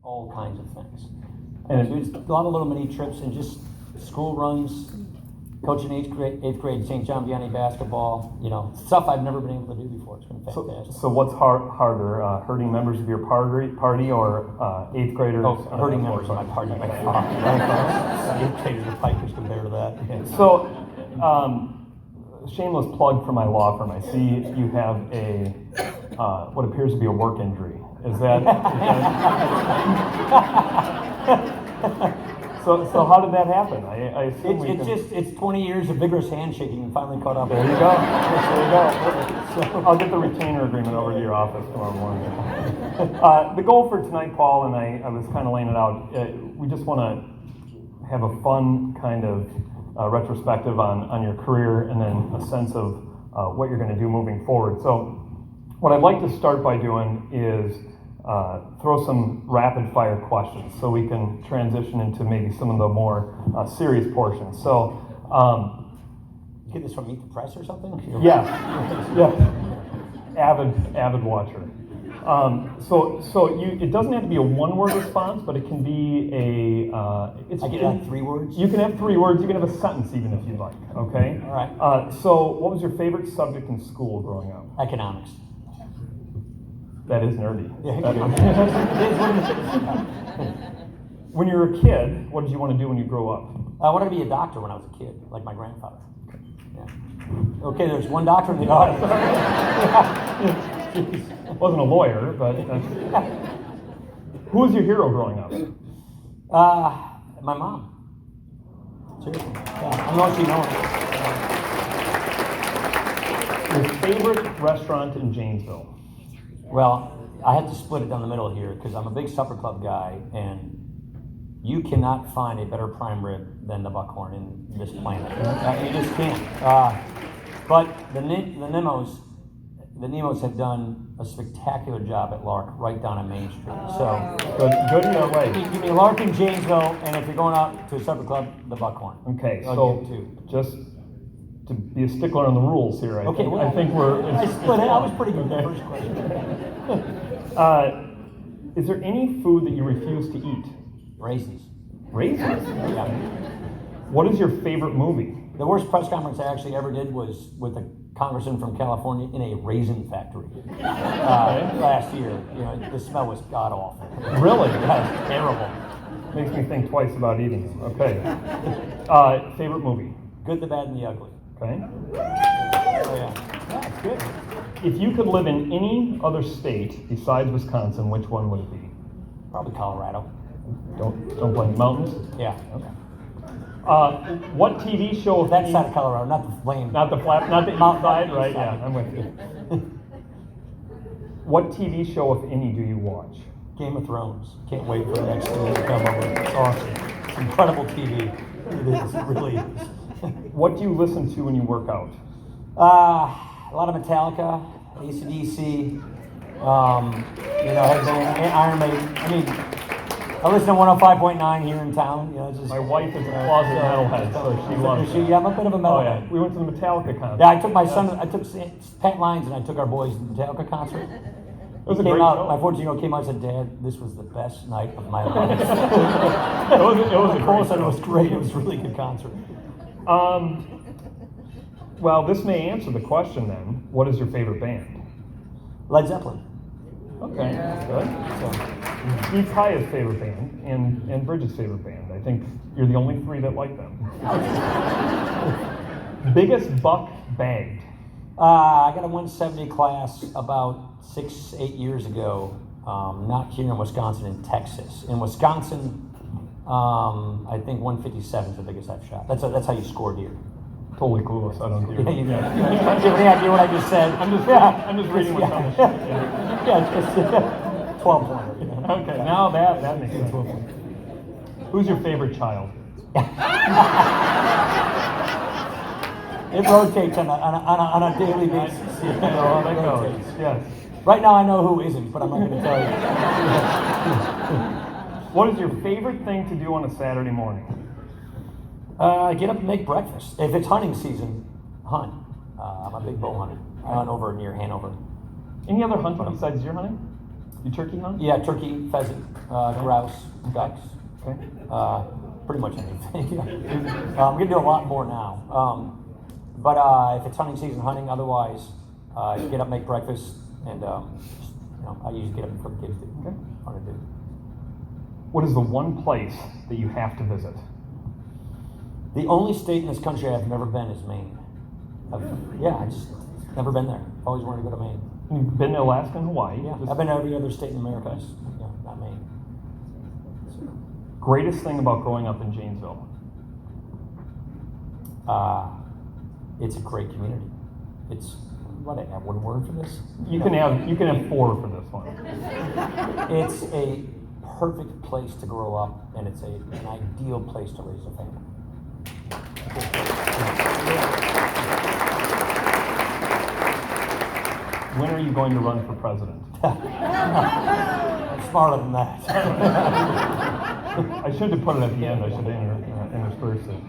all kinds of things. And it's a lot of little mini trips and just school runs, coaching eighth grade St. John Vianney basketball, stuff I've never been able to do before. It's been fantastic. So what's harder, hurting members of your party or eighth graders? Oh, hurting members of my party. Eighth graders are pikers compared to that. Yeah. So, shameless plug for my law firm. I see you have a what appears to be a work injury. Is that So how did that happen? I assume it's 20 years of vigorous handshaking and finally caught up. There you go. So I'll get the retainer agreement over to your office tomorrow morning. The goal for tonight, Paul, and I was kind of laying it out, we just want to have a fun kind of retrospective on your career and then a sense of what you're going to do moving forward. So what I'd like to start by doing is throw some rapid fire questions so we can transition into maybe some of the more serious portions. So, you get this from Meet the Press or something? Yeah. Avid watcher. It doesn't have to be a one-word response, but it can be I can have 3 words? You can have 3 words. You can have a sentence even if you'd like, okay? All right. So what was your favorite subject in school growing up? Economics. That is nerdy. Yeah, When you were a kid, what did you want to do when you grew up? I wanted to be a doctor when I was a kid, like my grandfather. Yeah. Okay, there's one doctor in the audience. Wasn't a lawyer, but who was your hero growing up? My mom. Seriously. Yeah, I don't know if you know. Your favorite restaurant in Janesville? Well, I had to split it down the middle here because I'm a big supper club guy, and you cannot find a better prime rib than the Buckhorn in this planet. You just can't. But the Nemos have done a spectacular job at Lark right down on Main Street. So good in your way. Give me Lark in Janesville, and if you're going out to a supper club, the Buckhorn. Okay, I'll give 2. Just to be a stickler on the rules here, I think we're. I split it. I was pretty good at the first question. Is there any food that you refuse to eat? Raisins. Raisins? Yeah. What is your favorite movie? The worst press conference I actually ever did was with a congressman from California in a raisin factory last year. The smell was god awful. Really? Yeah, it was terrible. Makes me think twice about eating them. Okay. Favorite movie? Good, the Bad, and the Ugly. Okay. Oh, yeah. Yeah, it's good. If you could live in any other state besides Wisconsin, which one would it be? Probably Colorado. Don't blame the mountains. Yeah. Okay. What TV show? That side of Colorado, not the flame. Not the mountain side, right? Yeah, I'm with you. What TV show, if any, do you watch? Game of Thrones. Can't wait for the next season to come over. It's awesome. It's incredible TV. It is. It really is. What do you listen to when you work out? A lot of Metallica, AC/DC, Iron Maiden. I mean, I listen to 105.9 here in town. My wife is a closet metalhead, so she loves it. Yeah, I'm a bit of a metalhead. Oh, yeah. We went to the Metallica concert. Yeah, I took my son, I took Pat Lyons and I took our boys to the Metallica concert. It was a great show. My 14-year-old came out and said, "Dad, this was the best night of my life." It was a great show. It was great. It was a really good concert. Well, this may answer the question then. What is your favorite band? Led Zeppelin. Okay, that's good. So, Steve Kaya's favorite band and Bridget's favorite band. I think you're the only 3 that like them. Biggest buck bagged? I got a 170 class about 6-8 years ago. Not here in Wisconsin, in Texas. In Wisconsin, I think 157 is the biggest I've shot. That's how you score deer. Totally clueless. I don't do it. Do you have any idea what I just said? I'm just reading what's on the sheet. Yeah, it's 12 pointer. Okay, now that makes sense. Who's your favorite child? It rotates on a daily basis. That goes. Yes. Right now I know who isn't, but I'm not going to tell you. What is your favorite thing to do on a Saturday morning? Get up and make breakfast. If it's hunting season, hunt. I'm a big bow hunter. I hunt over near Hanover. Any other hunting besides deer hunting? You turkey hunt? Yeah, turkey, pheasant, grouse, ducks, Okay. pretty much anything. I'm gonna do a lot more now. But if it's hunting season, hunting. Otherwise, get up, make breakfast, and I usually get up and cook kids. Okay. Fun to do. What is the one place that you have to visit? The only state in this country I've never been is Maine. I just never been there. Always wanted to go to Maine. You've been to Alaska and Hawaii. Yeah, Just I've been to every other state in America. Not Maine. Greatest thing about growing up in Janesville? It's a great community. It's what I have one word for this. You can have 4 for this one. It's a perfect place to grow up, and it's an ideal place to raise a family. When are you going to run for president? I'm smarter than that. I should have put it at the end. I should have interspersed it.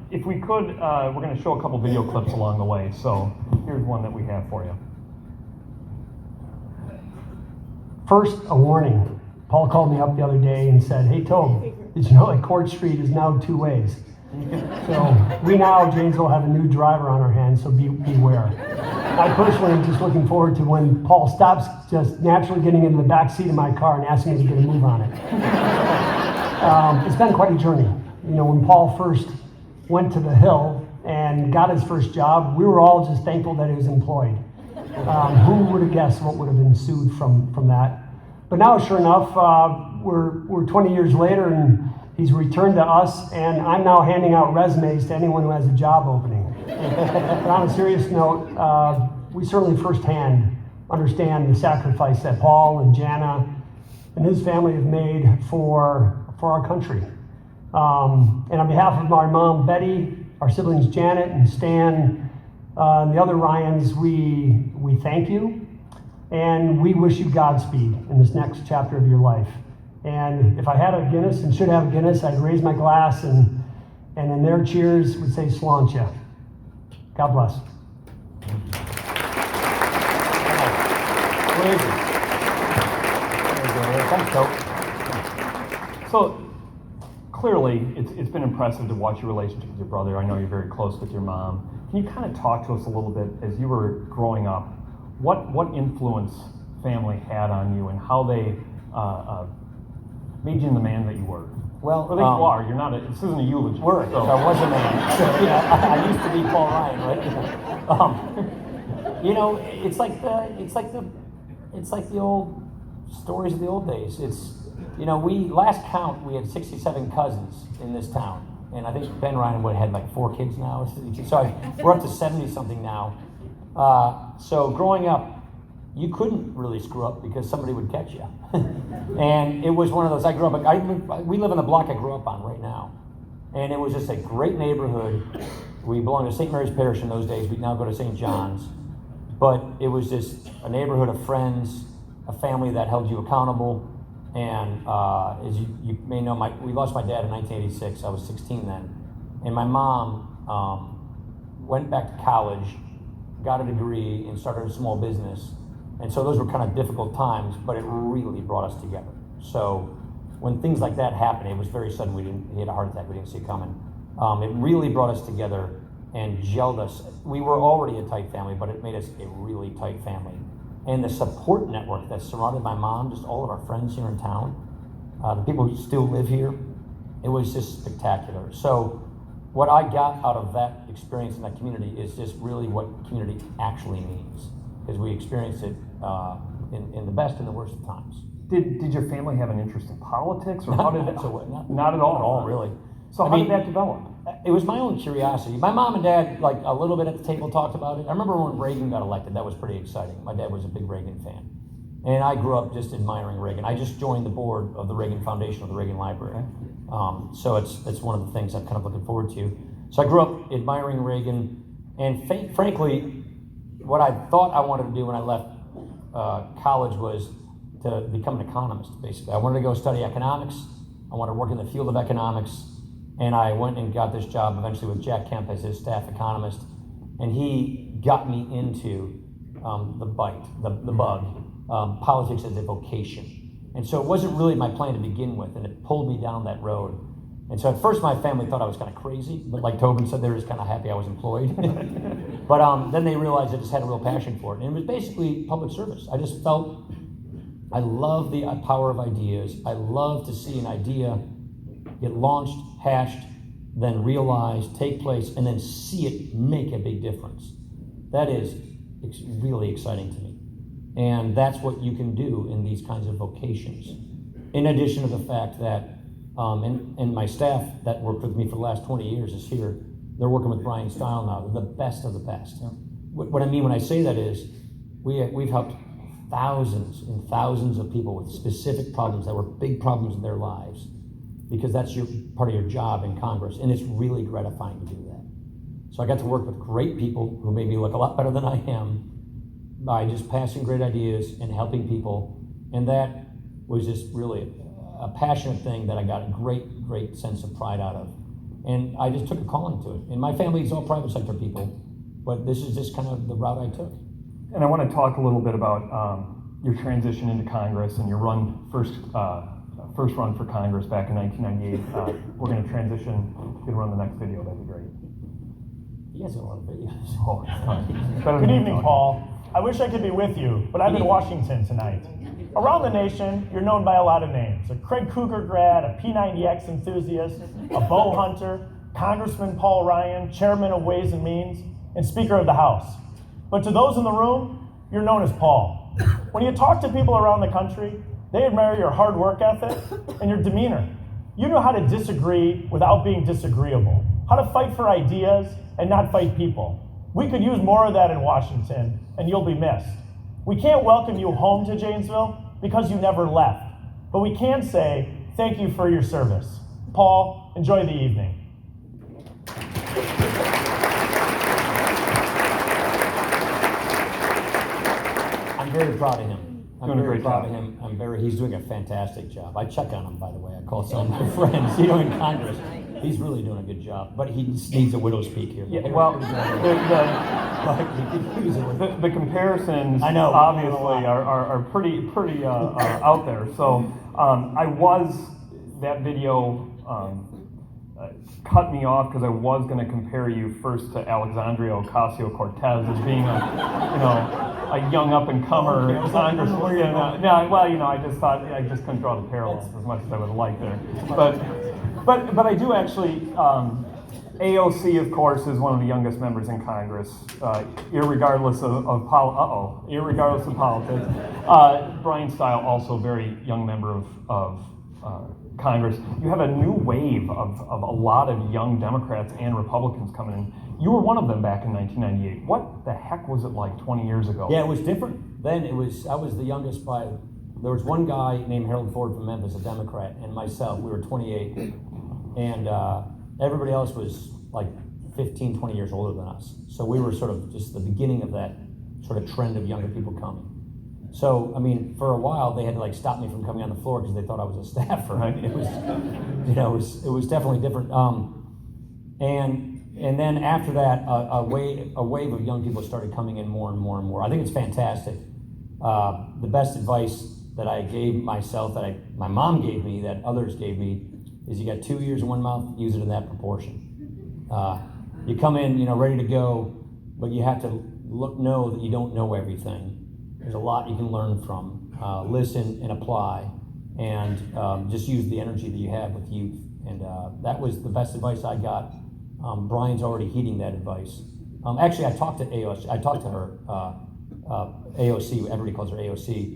If we could, we're going to show a couple video clips along the way. So here's one that we have for you. First, a warning. Paul called me up the other day and said, "Hey, Tobe, did you know that Court Street is now 2 ways?" So we now, Janesville, have a new driver on our hands, so beware. I personally am just looking forward to when Paul stops just naturally getting into the back seat of my car and asking me to get a move on it. It's been quite a journey. When Paul first went to the Hill and got his first job, we were all just thankful that he was employed. Who would have guessed what would have ensued from that? But now, sure enough, we're 20 years later, and he's returned to us, and I'm now handing out resumes to anyone who has a job opening. But on a serious note, we certainly firsthand understand the sacrifice that Paul and Jana and his family have made for our country. And on behalf of our mom, Betty, our siblings, Janet and Stan, and the other Ryans, we thank you, and we wish you Godspeed in this next chapter of your life. And if I had a Guinness and should have a Guinness, I'd raise my glass and in their cheers would say Sláinte. God bless. Thanks, Tobe. So clearly, it's been impressive to watch your relationship with your brother. I know you're very close with your mom. Can you kind of talk to us a little bit as you were growing up? What influence family had on you and how they made you the man that you were? Well, or that you are. You're not. This isn't a eulogy. So I was a man. I used to be Paul Ryan, right? It's like the old stories of the old days. Last count we had 67 cousins in this town, and I think Ben Ryan would have had like 4 kids now. So we're up to 70 something now. So growing up, you couldn't really screw up because somebody would catch you. And it was one of those, we live in the block I grew up on right now. And it was just a great neighborhood. We belonged to St. Mary's Parish in those days. We now go to St. John's. But it was just a neighborhood of friends, a family that held you accountable. And as you may know, we lost my dad in 1986. I was 16 then. And my mom went back to college, got a degree, and started a small business. And so those were kind of difficult times, but it really brought us together. So when things like that happened, it was very sudden. He had a heart attack. We didn't see it coming. It really brought us together and gelled us. We were already a tight family, but it made us a really tight family. And the support network that surrounded my mom, just all of our friends here in town, the people who still live here, it was just spectacular. So what I got out of that experience in that community is just really what community actually means, because we experienced it in the best and the worst of times. Did your family have an interest in politics, or how did it? Not at all. Not at all, really. So how did that develop? It was my own curiosity. My mom and dad, like a little bit at the table, talked about it. I remember when Reagan got elected. That was pretty exciting. My dad was a big Reagan fan, and I grew up just admiring Reagan. I just joined the board of the Reagan Foundation of the Reagan Library, so it's one of the things I'm kind of looking forward to. So I grew up admiring Reagan, and frankly, what I thought I wanted to do when I left college was to become an economist, basically. I wanted to go study economics. I wanted to work in the field of economics. And I went and got this job eventually with Jack Kemp as his staff economist. And he got me into the bug. politics as a vocation. And so it wasn't really my plan to begin with, and it pulled me down that road. And so at first my family thought I was kind of crazy, but like Tobin said, they were just kind of happy I was employed. But then they realized I just had a real passion for it. And it was basically public service. I just felt, I love the power of ideas. I love to see an idea get launched, hatched, then realized, take place, and then see it make a big difference. That is really exciting to me. And that's what you can do in these kinds of vocations. In addition to the fact that, and my staff that worked with me for the last 20 years is here. They're working with Brian Style now. They're the best of the best. Yeah. What I mean when I say that is, we've helped thousands and thousands of people with specific problems that were big problems in their lives, because that's part of your job in Congress, and it's really gratifying to do that. So I got to work with great people who made me look a lot better than I am by just passing great ideas and helping people, and that was just really a passionate thing that I got a great sense of pride out of. And I just took a calling to it. And my family is all private sector people, but this is just kind of the route I took. And I want to talk a little bit about your transition into Congress and your first run for Congress back in 1998. We're going to transition. You can run the next video. That'd be great. You guys have a lot of videos. Oh, it's fun. Good evening, Paul. I wish I could be with you, but I'm in Washington tonight. Around the nation, you're known by a lot of names. A Craig Cougar grad, a P90X enthusiast, a bow hunter, Congressman Paul Ryan, Chairman of Ways and Means, and Speaker of the House. But to those in the room, you're known as Paul. When you talk to people around the country, they admire your hard work ethic and your demeanor. You know how to disagree without being disagreeable, how to fight for ideas and not fight people. We could use more of that in Washington, and you'll be missed. We can't welcome you home to Janesville because you never left, but we can say thank you for your service. Paul, enjoy the evening. I'm very proud of him. I'm Doing a very great proud job. of him. He's doing a fantastic job. I check on him, by the way. I call some of my friends, in Congress. He's really doing a good job, but he just needs a widow's peak here. Yeah, well, the comparisons I know. obviously are pretty out there. So that video cut me off because I was going to compare you first to Alexandria Ocasio-Cortez as being a young up-and-comer congressman. I just thought I just couldn't draw the parallels as much as I would like there. But I do actually. AOC, of course, is one of the youngest members in Congress, irregardless of politics. Brian Style, also a very young member of Congress. You have a new wave of a lot of young Democrats and Republicans coming in. You were one of them back in 1998. What the heck was it like 20 years ago? Yeah, it was different. Then I was the youngest there was one guy named Harold Ford from Memphis, a Democrat, and myself, we were 28. And everybody else was like 15, 20 years older than us. So we were sort of just the beginning of that sort of trend of younger people coming. So, I mean, for a while they had to stop me from coming on the floor because they thought I was a staffer. I mean, it was definitely different. And then after that, a wave of young people started coming in more and more and more. I think it's fantastic. The best advice that I gave myself, my mom gave me, that others gave me, is you got 2 ears and 1 mouth, use it in that proportion. You come in, ready to go, but you have to know that you don't know everything. There's a lot you can learn from. Listen and apply, and just use the energy that you have with youth. And that was the best advice I got. Brian's already heeding that advice. Actually, I talked to AOC. I talked to her, AOC. Everybody calls her AOC.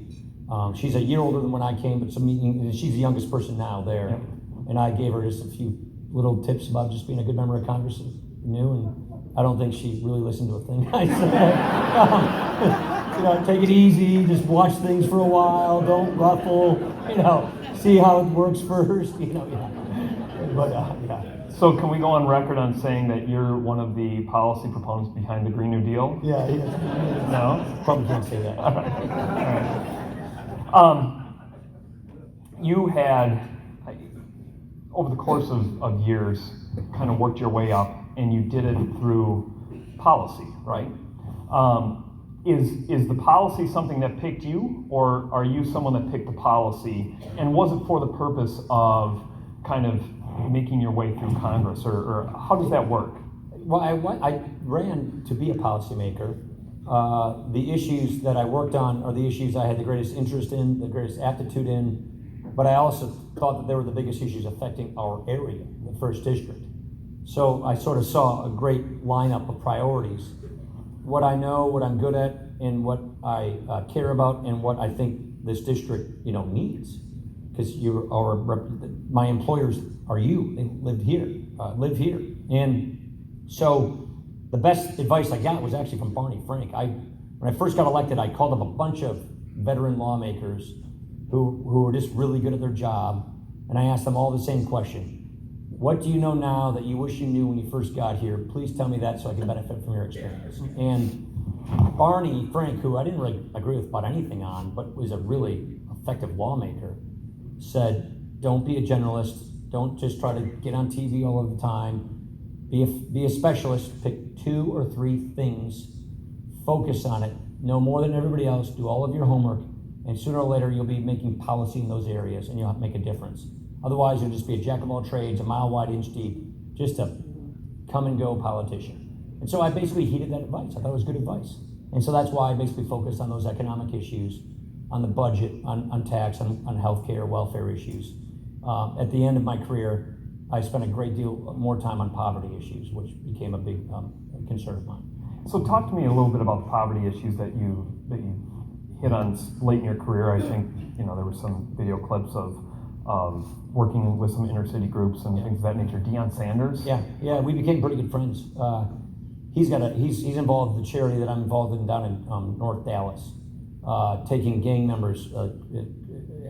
She's a year older than when I came, but she's the youngest person now there. Yep. And I gave her just a few little tips about just being a good member of Congress, and I don't think she really listened to a thing I said. Take it easy, just watch things for a while, don't ruffle, see how it works first, But yeah. So can we go on record on saying that you're one of the policy proponents behind the Green New Deal? Yeah. No? Probably can't say that. All right. You had, over the course of years, kind of worked your way up, and you did it through policy, right? is the policy something that picked you, or are you someone that picked the policy? And was it for the purpose of kind of making your way through Congress, or how does that work? Well, I ran to be a policymaker. The issues that I worked on are the issues I had the greatest interest in, the greatest aptitude in, but I also thought that they were the biggest issues affecting our area, the first district. So I sort of saw a great lineup of priorities. What I know, what I'm good at, and what I care about, and what I think this district, needs. Because my employers are you. They live here. And so the best advice I got was actually from Barney Frank. When I first got elected, I called up a bunch of veteran lawmakers who were just really good at their job, and I asked them all the same question. What do you know now that you wish you knew when you first got here? Please tell me that so I can benefit from your experience. And Barney Frank, who I didn't really agree with about anything on, but was a really effective lawmaker, said, don't be a generalist. Don't just try to get on TV all of the time. Be a specialist. Pick 2 or 3 things. Focus on it. Know more than everybody else. Do all of your homework. And sooner or later, you'll be making policy in those areas, and you'll have to make a difference. Otherwise, you'll just be a jack of all trades, a mile wide, inch deep, just a come and go politician. And so I basically heeded that advice. I thought it was good advice. And so that's why I basically focused on those economic issues, on the budget, on tax, on healthcare, welfare issues. At the end of my career, I spent a great deal more time on poverty issues, which became a big concern of mine. So talk to me a little bit about the poverty issues that you hit on late in your career. I think there were some video clips of working with some inner city groups and things of that nature. Deion Sanders. Yeah, we became pretty good friends. He's involved with the charity that I'm involved in down in North Dallas, taking gang members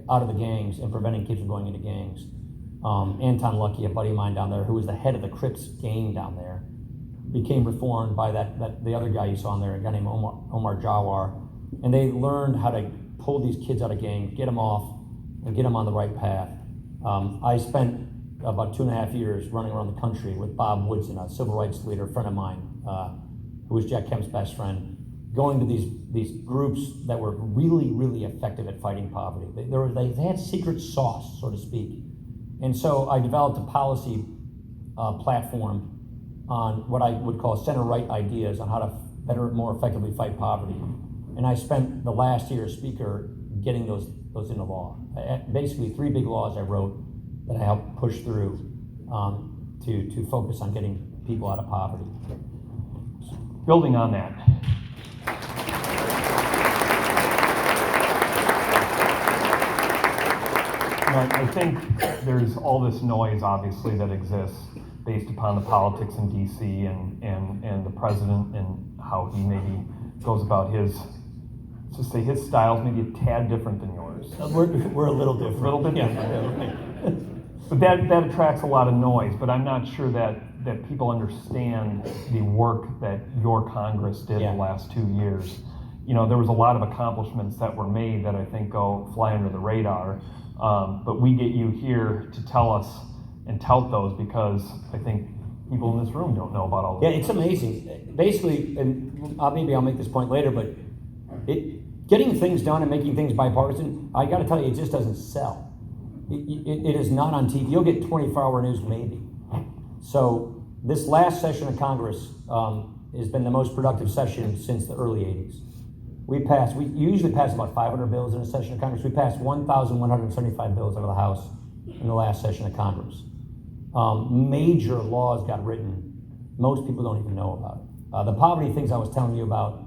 out of the gangs and preventing kids from going into gangs. Anton Lucky, a buddy of mine down there, who was the head of the Crips gang down there, became reformed by the other guy you saw in there, a guy named Omar Jawar, and they learned how to pull these kids out of gangs, get them off, and get them on the right path. I spent about 2.5 years running around the country with Bob Woodson, a civil rights leader, a friend of mine, who was Jack Kemp's best friend, going to these groups that were really, really effective at fighting poverty. They had secret sauce, so to speak. And so I developed a policy platform on what I would call center-right ideas on how to better, more effectively fight poverty. And I spent the last year as speaker getting those into law. Basically, 3 big laws I wrote that I helped push through to focus on getting people out of poverty. Building on that, I think there's all this noise, obviously, that exists based upon the politics in D.C. and the president and how he maybe goes about his style's maybe a tad different than yours. We're a little different. A little bit different. But that attracts a lot of noise, but I'm not sure that people understand the work that your Congress did the last 2 years. There was a lot of accomplishments that were made that I think go fly under the radar, but we get you here to tell us and tout those because I think people in this room don't know about all of Yeah, it's amazing. Basically, and maybe I'll make this point later, but getting things done and making things bipartisan, I got to tell you, it just doesn't sell. It is not on TV. You'll get 24-hour news maybe. So this last session of Congress has been the most productive session since the early 80s. We usually pass about 500 bills in a session of Congress. We passed 1,175 bills out of the House in the last session of Congress. Major laws got written. Most people don't even know about it. The poverty things I was telling you about,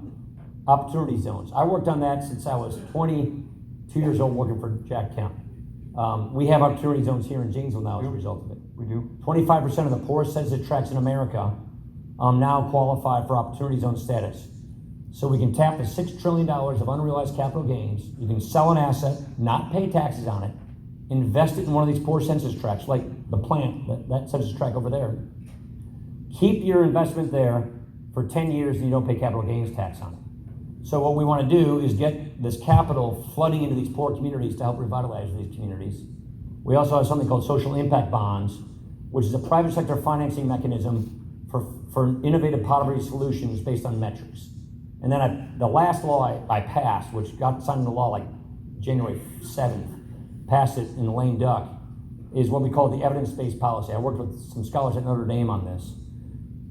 opportunity zones. I worked on that since I was 22 years old working for Jack Kemp. We have opportunity zones here in Janesville now as a result of it. We do. 25% of the poorest census tracts in America now qualify for opportunity zone status. So we can tap the $6 trillion of unrealized capital gains. You can sell an asset, not pay taxes on it, invest it in one of these poor census tracts, like the plant, that census tract over there. Keep your investment there for 10 years and you don't pay capital gains tax on it. So what we want to do is get this capital flooding into these poor communities to help revitalize these communities. We also have something called social impact bonds, which is a private sector financing mechanism for innovative poverty solutions based on metrics. And then the last law I passed, which got signed into law like January 7th, passed it in the lame duck, is what we call the evidence-based policy. I worked with some scholars at Notre Dame on this.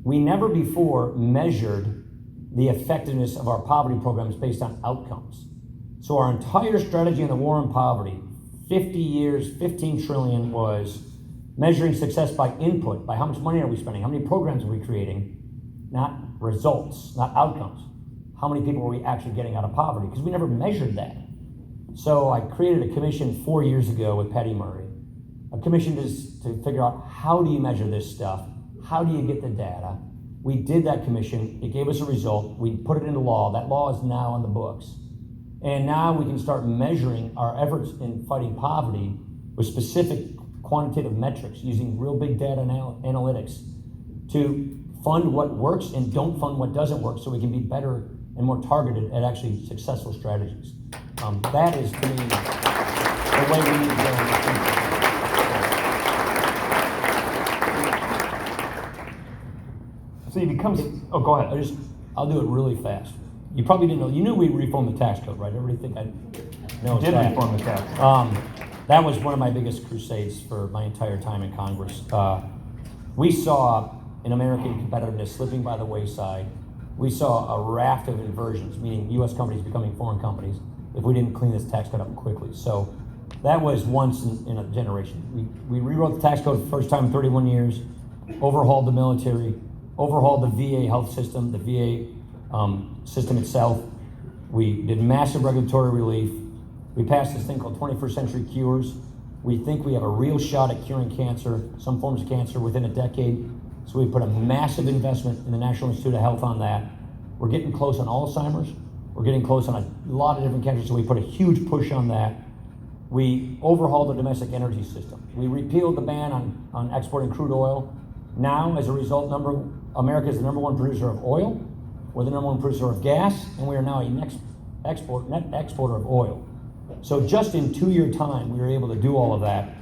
We never before measured the effectiveness of our poverty programs based on outcomes. So our entire strategy in the war on poverty, 50 years, 15 trillion, was measuring success by input, by how much money are we spending, how many programs are we creating, not results, not outcomes. How many people are we actually getting out of poverty? Because we never measured that. So I created a commission 4 years ago with Patty Murray, a commission to figure out how do you measure this stuff? How do you get the data? We did that commission. It gave us a result. We put it into law. That law is now on the books. And now we can start measuring our efforts in fighting poverty with specific quantitative metrics using real big data analytics to fund what works and don't fund what doesn't work so we can be better and more targeted at actually successful strategies. That is, to me, the way we need to go in the future. So you become, oh, go ahead. I'll do it really fast. You probably didn't know, you knew we reformed the tax code, right? Everybody think I know Did that. reform the tax code. That was one of my biggest crusades for my entire time in Congress. We saw in American competitiveness slipping by the wayside. We saw a raft of inversions, meaning U.S. companies becoming foreign companies, if we didn't clean this tax code up quickly. So that was once in a generation. We rewrote the tax code for the first time in 31 years, overhauled the military, overhauled the VA health system, the VA system itself. We did massive regulatory relief. We passed this thing called 21st Century Cures. We think we have a real shot at curing cancer, some forms of cancer, within a decade. So we put a massive investment in the National Institute of Health on that. We're getting close on Alzheimer's. We're getting close on a lot of different cancers, so we put a huge push on that. We overhauled the domestic energy system. We repealed the ban on exporting crude oil. Now, as a result, America is the number one producer of oil. We're the number one producer of gas, and we are now a net exporter of oil. So just in 2-year time, we were able to do all of that.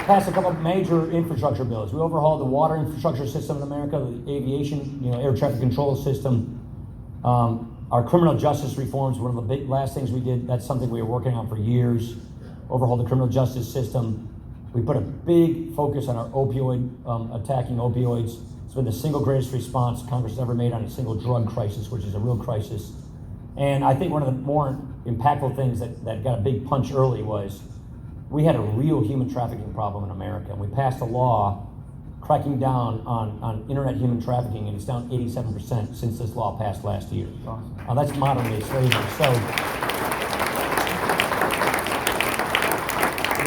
Passed a couple of major infrastructure bills. We overhauled the water infrastructure system in America, the aviation, air traffic control system. Our criminal justice reforms, one of the big last things we did. That's something we were working on for years. Overhauled the criminal justice system. We put a big focus on our attacking opioids. It's been the single greatest response Congress has ever made on a single drug crisis, which is a real crisis. And I think one of the more impactful things that got a big punch early was we had a real human trafficking problem in America. And we passed a law cracking down on internet human trafficking, and it's down 87% since this law passed last year. Awesome. That's modern day slavery. So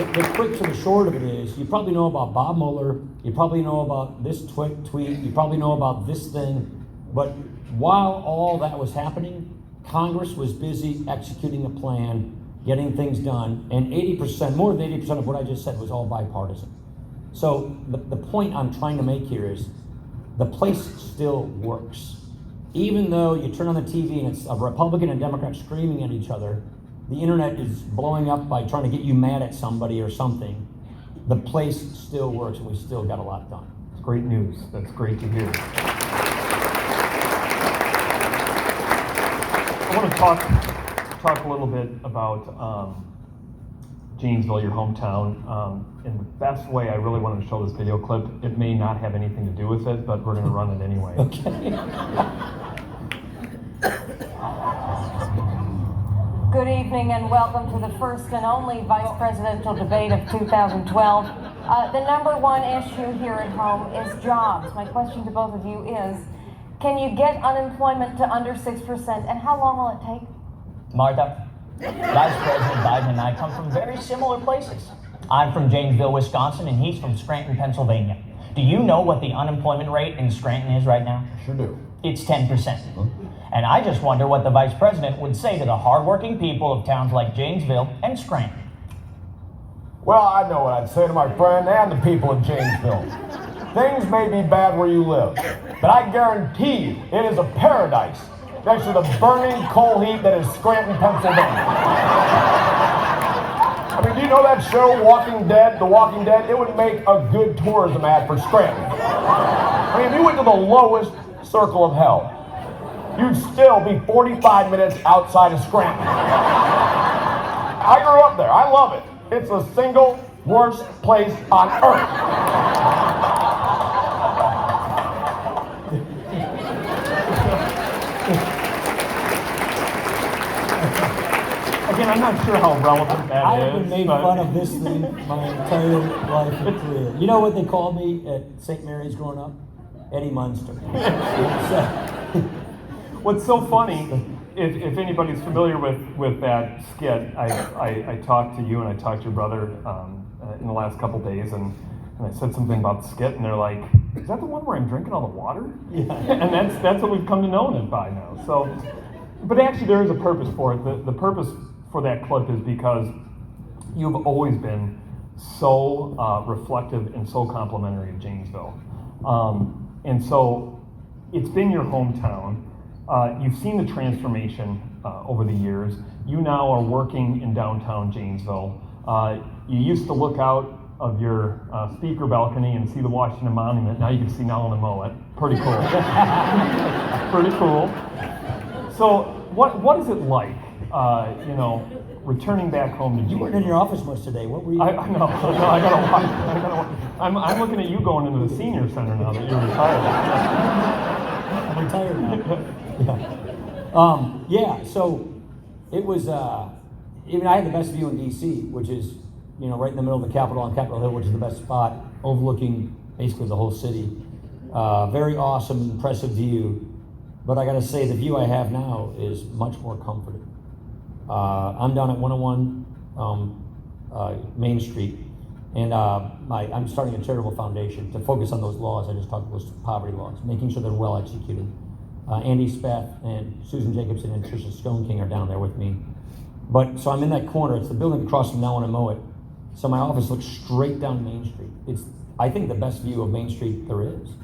the quick to the short of it is, you probably know about Bob Mueller, you probably know about this tweet, you probably know about this thing, but while all that was happening, Congress was busy executing a plan, getting things done, and more than 80% of what I just said was all bipartisan. So the point I'm trying to make here is the place still works. Even though you turn on the TV and it's a Republican and Democrat screaming at each other, the internet is blowing up by trying to get you mad at somebody or something, the place still works and we still got a lot done. It's great news. That's great to hear. I want to talk a little bit about Janesville, your hometown. In the best way, I really wanted to show this video clip. It may not have anything to do with it, but we're going to run it anyway. Okay. Good evening and welcome to the first and only vice presidential debate of 2012. The number one issue here at home is jobs. My question to both of you is, can you get unemployment to under 6%, and how long will it take? Martha, Vice President Biden and I come from very similar places. I'm from Janesville, Wisconsin, and he's from Scranton, Pennsylvania. Do you know what the unemployment rate in Scranton is right now? Sure do. It's 10%. And I just wonder what the Vice President would say to the hardworking people of towns like Janesville and Scranton. Well, I know what I'd say to my friend and the people of Janesville. Things may be bad where you live, but I guarantee you it is a paradise next to the burning coal heap that is Scranton, Pennsylvania. I mean, do you know that show, Walking Dead, The Walking Dead? It would make a good tourism ad for Scranton. I mean, if you went to the lowest circle of hell, you'd still be 45 minutes outside of Scranton. I grew up there. I love it. It's the single worst place on earth. Again, I'm not sure how relevant that I is. have been made but- fun of this thing my entire life and career. You know what they called me at St. Mary's growing up? Eddie Munster. What's so funny, if anybody's familiar with that skit, I talked to you and I talked to your brother in the last couple days, and I said something about the skit, and they're like, "Is that the one where I'm drinking all the water?" Yeah. And that's what we've come to know it by now. So, but actually, there is a purpose for it. The purpose for that clip is because you've always been so reflective and so complimentary of Janesville, and so it's been your hometown. You've seen the transformation over the years. You now are working in downtown Janesville. You used to look out of your speaker balcony and see the Washington Monument. Now you can see Nowlan and Mowat. Pretty cool. Pretty cool. So what is it like, returning back home to You weren't in your office much today. What were you? I know. I gotta watch. I'm looking at you going into the senior center now that you're retired. I'm retired now. Yeah, so it was, even I had the best view in DC, which is, right in the middle of the Capitol on Capitol Hill, which is the best spot, overlooking basically the whole city. Very awesome, impressive view. But I gotta say, the view I have now is much more comforting. I'm down at 101 Main Street, and I'm starting a charitable foundation to focus on those laws I just talked about, those poverty laws, making sure they're well executed. Andy Speth and Susan Jacobson and Tricia Stone King are down there with me. So I'm in that corner. It's the building across from Nowlan and Mowat. So my office looks straight down Main Street. It's, I think, the best view of Main Street there is.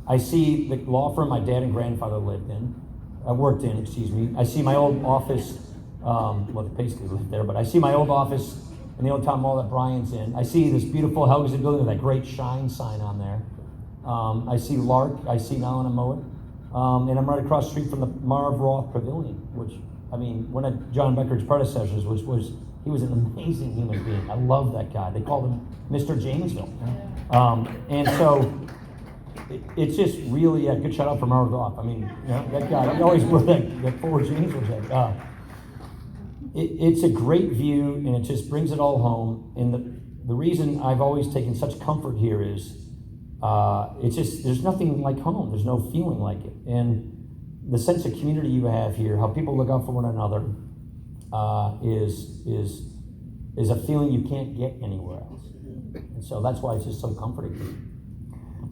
I see the law firm my dad and grandfather worked in. I see my old office, they basically lived there, but I see my old office in the old town mall that Brian's in. I see this beautiful Helgeson building with that great shine sign on there. I see Lark, I see Nowlan and Mowat. And I'm right across the street from the Marv Roth Pavilion, which, one of John Becker's predecessors he was an amazing human being. I love that guy. They called him Mr. Janesville. And so it's just really a good shout out for Marv Roth. That guy, he always wore that Forward Janesville jacket. It's a great view, and it just brings it all home. And the reason I've always taken such comfort here is there's nothing like home. There's no feeling like it. And the sense of community you have here, how people look out for one another, is a feeling you can't get anywhere else. And so that's why it's just so comforting to me.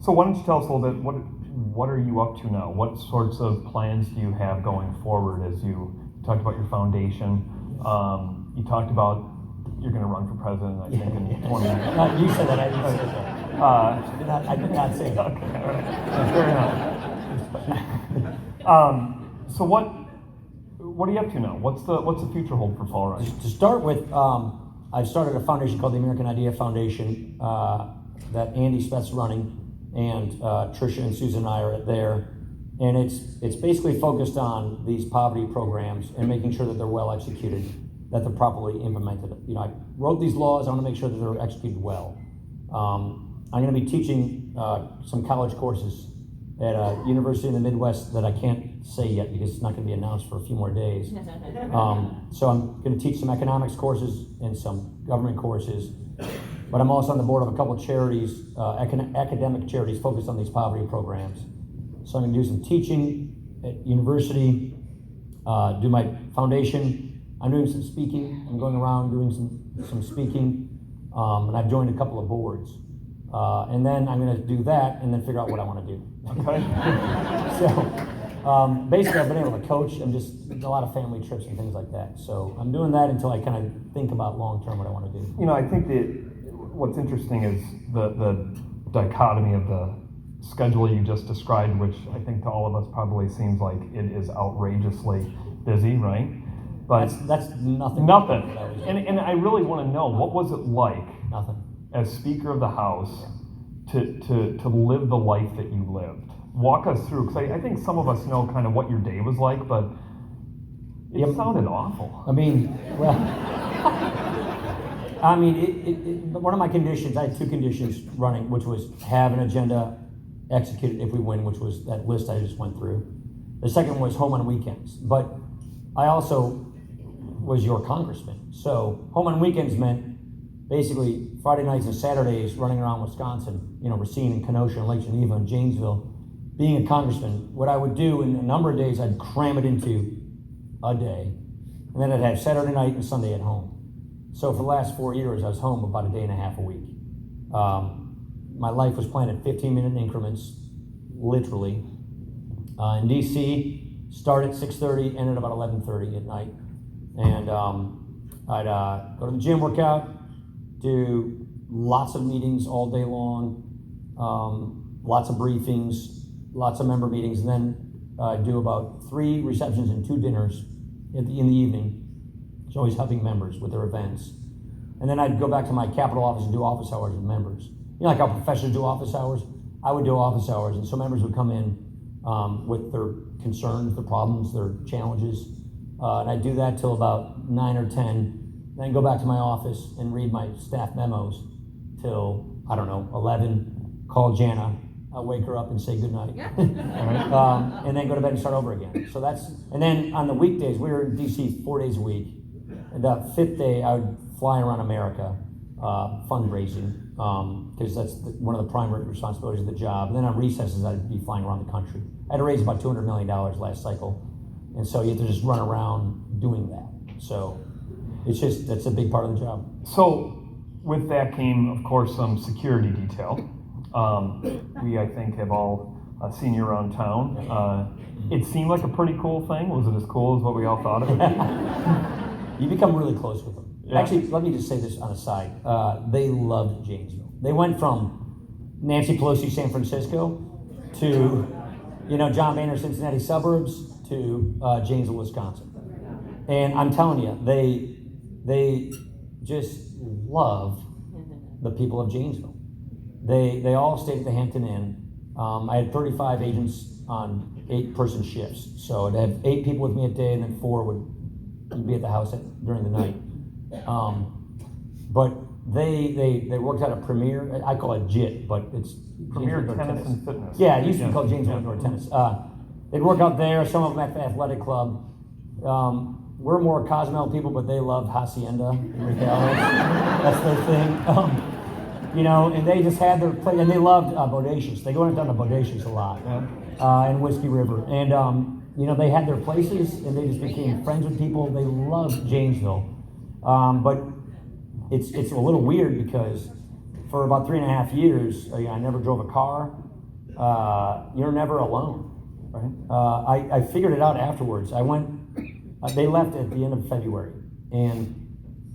So why don't you tell us a little bit, what are you up to now? What sorts of plans do you have going forward as you talked about your foundation? You talked about you're going to run for president, I think, in 20 years. No, you said that, I didn't say that. I did not say that. Okay, all right. Fair enough. So what are you up to now? What's the future hold for Fall Run? To start with, I've started a foundation called the American Idea Foundation that Andy Speth's running, and Tricia and Susan and I are there. And it's basically focused on these poverty programs and making sure that they're well executed, that they're properly implemented. I wrote these laws. I want to make sure that they're executed well. I'm going to be teaching some college courses at a university in the Midwest that I can't say yet because it's not going to be announced for a few more days. So I'm going to teach some economics courses and some government courses. But I'm also on the board of a couple of charities, academic charities focused on these poverty programs. So I'm going to do some teaching at university, do my foundation. I'm doing some speaking. I'm going around doing some speaking, and I've joined a couple of boards. And then I'm going to do that and then figure out what I want to do. Okay. So basically, I've been able to coach. I'm just a lot of family trips and things like that. So I'm doing that until I kind of think about long term what I want to do. I think that what's interesting is the dichotomy of the schedule you just described, which I think to all of us probably seems like it is outrageously busy, right? But That's nothing. nothing. That was And I really want to know, what was it like nothing. as Speaker of the House to live the life that you lived? Walk us through, because I think some of us know kind of what your day was like, but it Yep. sounded awful. I mean, well, I mean, one of my conditions, I had 2 conditions running, which was have an agenda executed if we win, which was that list I just went through. The second was home on weekends. But I also was your congressman. So home on weekends meant basically Friday nights and Saturdays running around Wisconsin, Racine and Kenosha and Lake Geneva and Janesville. Being a congressman, what I would do in a number of days, I'd cram it into a day. And then I'd have Saturday night and Sunday at home. So for the last 4 years, I was home about a day and a half a week. My life was planned at 15-minute increments, literally. In DC, start at 6:30, end at about 11:30 at night. And I'd go to the gym, work out, do lots of meetings all day long, lots of briefings, lots of member meetings, and then do about 3 receptions and 2 dinners in the evening. It's always helping members with their events. And then I'd go back to my Capitol office and do office hours with members. Like how professors do office hours? I would do office hours, and so members would come in with their concerns, their problems, their challenges. And I'd do that till about 9 or 10, then go back to my office and read my staff memos till, 11, call Jana, I'll wake her up and say goodnight. And then go to bed and start over again. So and then on the weekdays, we were in DC 4 days a week. And the 5th day, I would fly around America, fundraising, because that's one of the primary responsibilities of the job. And then on recesses, I'd be flying around the country. I had to raise about $200 million last cycle. And so you have to just run around doing that. So that's a big part of the job. So with that came, of course, some security detail. We, I think, have all seen you around town. It seemed like a pretty cool thing. Was it as cool as what we all thought it would be? You become really close with them. Yeah. Actually, let me just say this on a side. They loved Janesville. They went from Nancy Pelosi, San Francisco, to, John Boehner, Cincinnati suburbs, to Janesville, Wisconsin. And I'm telling you, they just love the people of Janesville. They all stayed at the Hampton Inn. I had 35 agents on 8-person shifts. So I'd have 8 people with me a day, and then 4 would be at the house during the night. But they worked out a premier, I call it JIT, but it's Premier Janesville Tennis and Fitness. Yeah, it used to be called Janesville Indoor Tennis. They'd work out there, some of them at the athletic club. We're more Cozumel people, but they love Hacienda and Regalos. That's their thing. And they just had their place, and they loved Bodacious. They go down to Bodacious a lot, and Whiskey River. And, they had their places, and they just became friends with people. They loved Janesville. But it's a little weird because for about 3.5 years, I never drove a car. You're never alone, right? I figured it out afterwards. They left at the end of February, and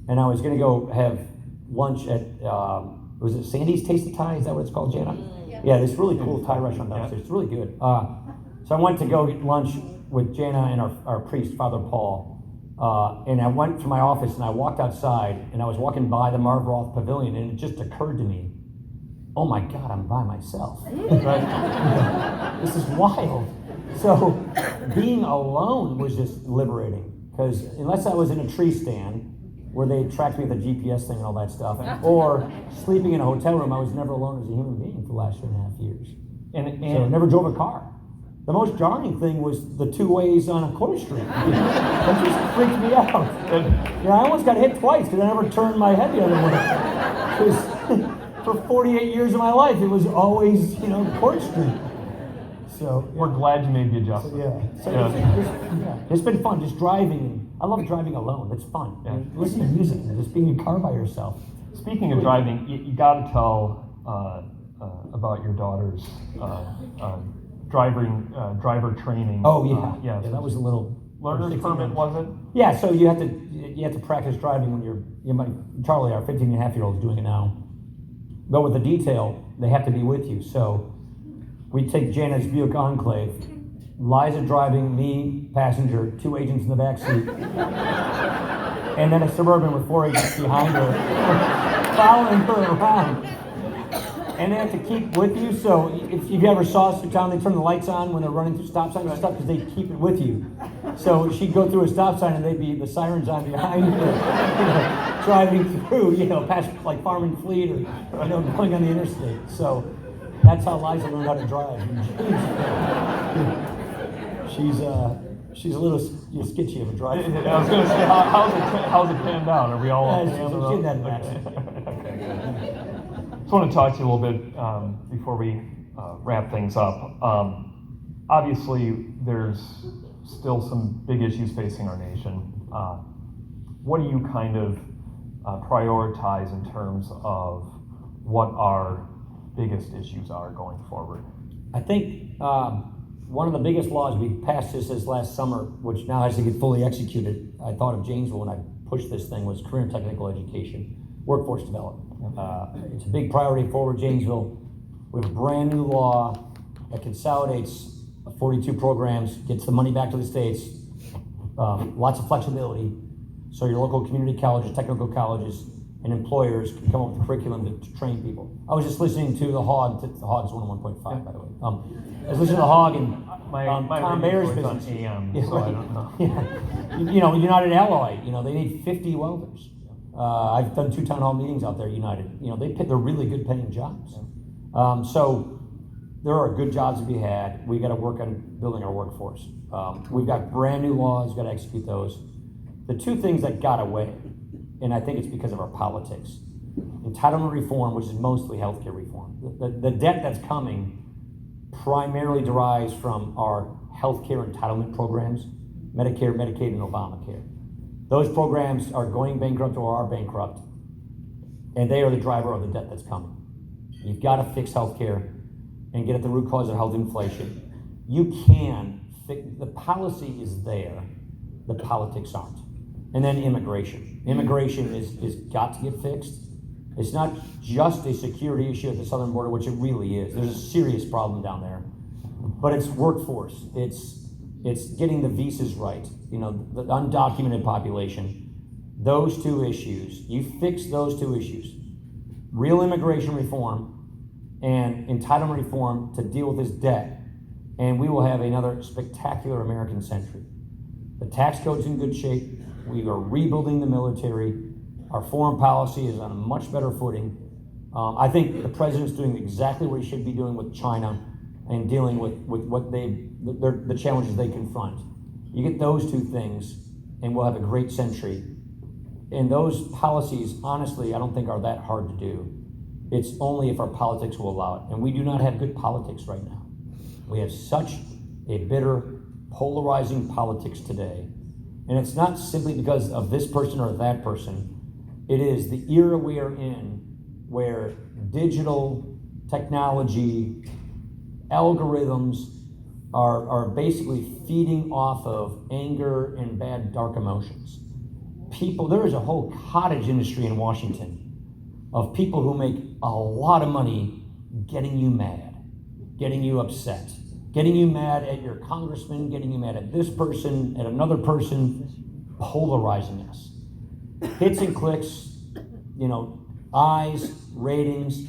I was going to go have lunch at, was it Sandy's Taste of Thai? Is that what it's called, Jana? Yeah, this really cool Thai restaurant downstairs. It's really good. So I went to go get lunch with Jana and our priest, Father Paul. And I went to my office and I walked outside and I was walking by the Marv Roth Pavilion, and it just occurred to me, oh my God, I'm by myself. Right? This is wild. So being alone was just liberating, because unless I was in a tree stand where they tracked me with a GPS thing and all that stuff, or sleeping in a hotel room, I was never alone as a human being for the last 2.5 years. And so I never drove a car. The most jarring thing was the 2 ways on a quarter street. That just freaked me out. And, I almost got hit twice because I never turned my head the other way. Because for 48 years of my life, it was always, Court Street. So we're glad you made the adjustment. It's been fun just driving. I love driving alone. It's fun. Yeah. Listening to music and just being in a car by yourself. Speaking of driving, you got to tell about your daughter's driver training. Oh yeah, so that was a little learner's permit, was it? Yeah, so you have to practice driving when Charlie, our 15-and-a-half-year-old, is doing it now. But with the detail, they have to be with you. So we take Jana's Buick Enclave, Liza driving, me, passenger, 2 agents in the back seat, and then a Suburban with 4 agents behind her, following her around. And they have to keep with you, so if you ever saw us through town, they turn the lights on when they're running through stop signs and stuff, because they keep it with you. So she'd go through a stop sign and they'd be the sirens on behind her, driving through, past like Farm and Fleet or, going on the interstate. So that's how Liza learned how to drive. She's a little sketchy of a driver. I was going to say, how's it panned out? Are we all okay on the road? She's that match. Okay, good. Just want to talk to you a little bit before we wrap things up. Obviously, there's still some big issues facing our nation. What do you kind of prioritize in terms of what our biggest issues are going forward? I think one of the biggest laws, we passed this last summer, which now has to get fully executed. I thought of Janesville when I pushed this thing, was career and technical education, workforce development. It's a big priority at Forward Janesville. We have a brand new law that consolidates 42 programs, gets the money back to the states, lots of flexibility, so your local community colleges, technical colleges, and employers can come up with a curriculum to train people. I was just listening to the Hog. The Hog's 101.5, by the way. I was listening to the Hog and Tom Bayer's business. On AM, Yeah, so right. I don't know. Yeah. United Alloy, they need 50 welders. I've done 2 town hall meetings out there, United. They're really good paying jobs. So there are good jobs to be had. We got to work on building our workforce. We've got brand new laws, got to execute those. The 2 things that got away, and I think it's because of our politics. Entitlement reform, which is mostly healthcare reform. The debt that's coming primarily derives from our healthcare entitlement programs, Medicare, Medicaid, and Obamacare. Those programs are going bankrupt or are bankrupt, and they are the driver of the debt that's coming. You've got to fix healthcare and get at the root cause of health inflation. You can fix, the policy is there, the politics aren't. And then immigration. Immigration is got to get fixed. It's not just a security issue at the southern border, which it really is. There's a serious problem down there. But it's workforce. It's getting the visas right. The undocumented population. Those 2 issues. You fix those 2 issues. Real immigration reform and entitlement reform to deal with this debt. And we will have another spectacular American century. The tax code's in good shape. We are rebuilding the military. Our foreign policy is on a much better footing. I think the president's doing exactly what he should be doing with China and dealing with what the challenges they confront. You get those 2 things, and we'll have a great century. And those policies, honestly, I don't think are that hard to do. It's only if our politics will allow it. And we do not have good politics right now. We have such a bitter, polarizing politics today. And it's not simply because of this person or that person. It is the era we are in where digital technology, algorithms are basically feeding off of anger and bad, dark emotions. There is a whole cottage industry in Washington of people who make a lot of money getting you mad, getting you upset, getting you mad at your congressman, getting you mad at this person, at another person, polarizing us. Hits and clicks, eyes, ratings,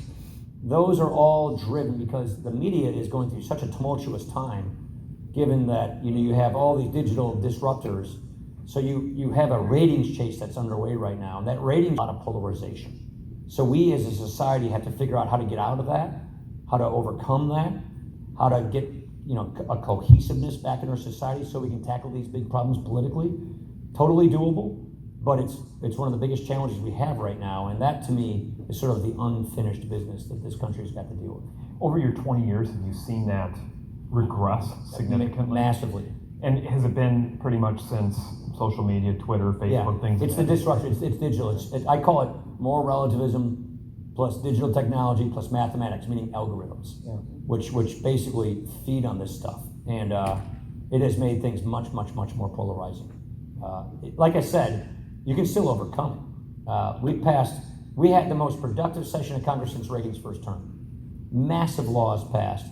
those are all driven because the media is going through such a tumultuous time, given that you have all these digital disruptors. So you have a ratings chase that's underway right now, and that ratings a lot of polarization. So we as a society have to figure out how to get out of that, how to overcome that, how to get a cohesiveness back in our society so we can tackle these big problems politically. Totally doable, but it's one of the biggest challenges we have right now, and that to me is sort of the unfinished business that this country's got to deal with. Over your 20 years, have you seen that regress significantly? Massively. And has it been pretty much since social media, Twitter, Facebook, things? It's the disruption. It's digital. I call it moral relativism plus digital technology plus mathematics, meaning algorithms, which basically feed on this stuff. And it has made things much, much, much more polarizing. Like I said, you can still overcome it. We had the most productive session of Congress since Reagan's first term. Massive laws passed,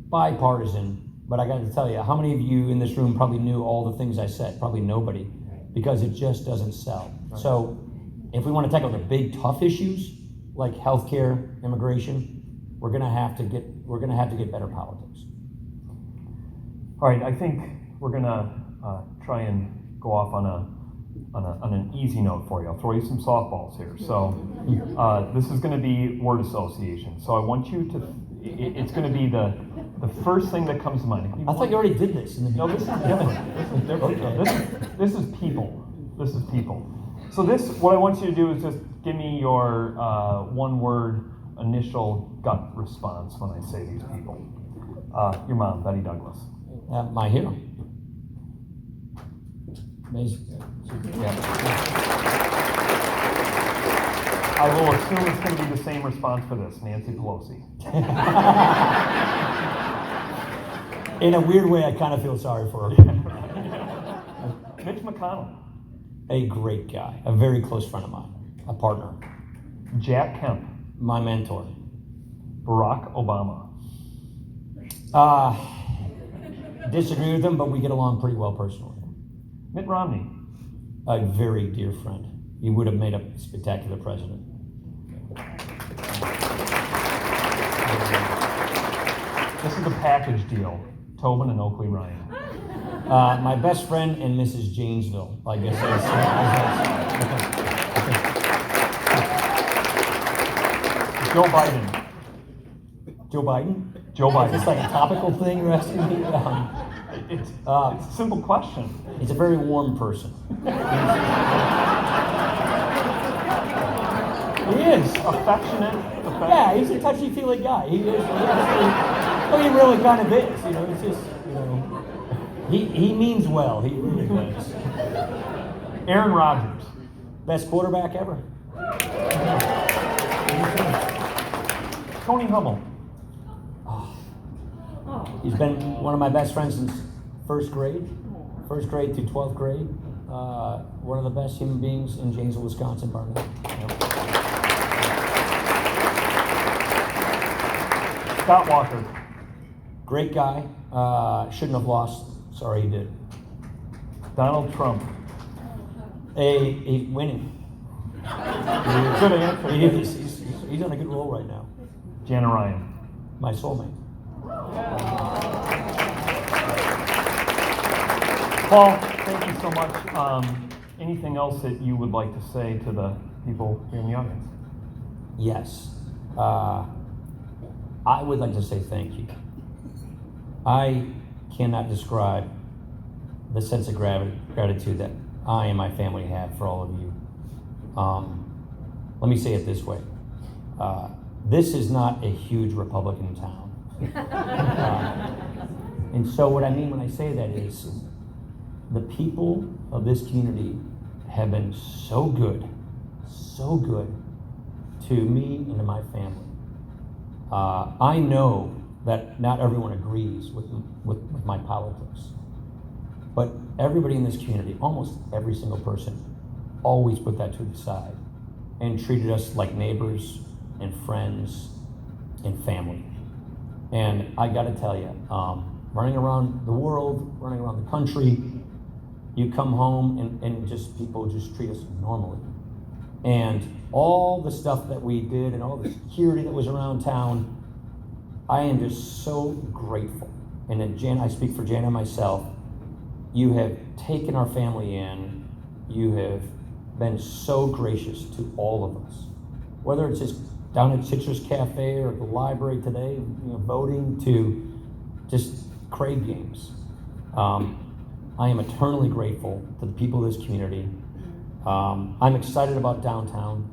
bipartisan, But I got to tell you, how many of you in this room probably knew all the things I said? Probably nobody, because it just doesn't sell. So if we want to tackle the big tough issues like healthcare, immigration, we're gonna have to get better politics. All right, I think we're gonna try and go off on an easy note for you. I'll throw you some softballs here. So this is gonna be word association. So I want you to, it's gonna be the first thing that comes to mind. I thought you already did this in the No, this is different. This is different. Okay. This is people. This is people. So what I want you to do is just give me your one-word initial gut response when I say these people. Your mom, Betty Douglas. my hero. Amazing. Yeah. I will assume it's going to be the same response for this, Nancy Pelosi. In a weird way, I kind of feel sorry for her. Mitch McConnell. A great guy, a very close friend of mine, a partner, Jack Kemp. my mentor. Barack Obama. Disagree with him, but we get along pretty well personally. Mitt Romney. A very dear friend. He would have made a spectacular president. This is a package deal. Tobin and Oakley Ryan. My best friend and Mrs. Janesville, I guess. Joe Biden. Joe Biden? Joe Biden. Is this like a topical thing you're asking me? It's a simple question. He's a very warm person. He is affectionate. Yeah, he's a touchy-feely guy. He really kind of is. You know, it's just, you know, he means well. He really does. Aaron Rodgers. Best quarterback ever. Tony Hummel. He's been one of my best friends since first grade through 12th grade. One of the best human beings in Janesville, Wisconsin, bar none. Scott Walker. Great guy. Shouldn't have lost. Sorry he did. Donald Trump. He's winning. Good answer. He is. He's on a good roll right now. Jana Ryan. My soulmate. Paul, thank you so much. Anything else that you would like to say to the people here in the audience? Yes. I would like to say thank you. I cannot describe the sense of gratitude that I and my family have for all of you. Let me say it this way. This is not a huge Republican town. And so what I mean when I say that is the people of this community have been so good to me and to my family. I know that not everyone agrees with my politics, but everybody in this community, almost every single person, always put that to the side and treated us like neighbors and friends and family. And I gotta tell you, running around the world, running around the country, you come home and just people just treat us normally. And all the stuff that we did and all the security that was around town, I am just so grateful. And then Jan, I speak for Jan and myself, you have taken our family in, you have been so gracious to all of us. Whether it's just down at Citrus Cafe or the library today, voting, to just crave games. I am eternally grateful to the people of this community. I'm excited about downtown.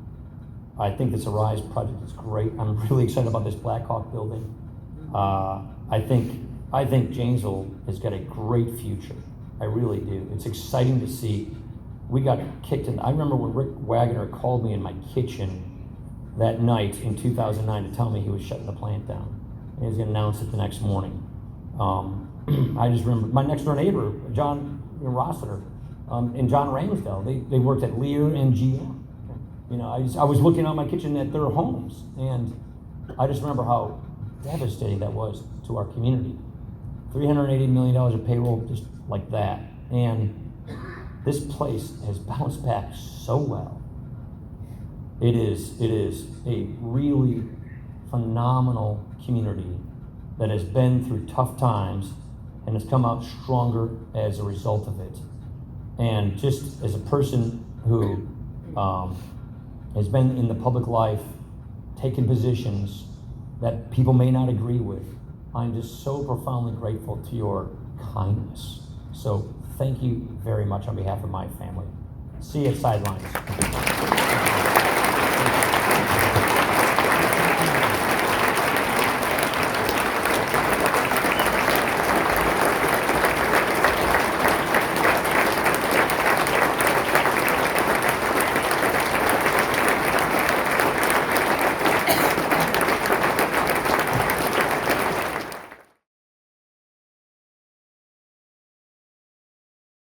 I think this Arise project is great. I'm really excited about this Black Hawk building. I think Janesville has got a great future. I really do. It's exciting to see. We got kicked in. I remember when Rick Wagoner called me in my kitchen that night in 2009 to tell me he was shutting the plant down. And he was going to announce it the next morning. I just remember my next door neighbor, John Rossiter, and John Ramsdale, they worked at Lear and GM. I was looking out my kitchen at their homes, and I just remember how devastating that was to our community. $380 million of payroll just like that. And this place has bounced back so well. It is a really phenomenal community that has been through tough times and has come out stronger as a result of it. And just as a person who has been in the public life, taking positions that people may not agree with, I'm just so profoundly grateful to your kindness. So thank you very much on behalf of my family. See you at Sidelines.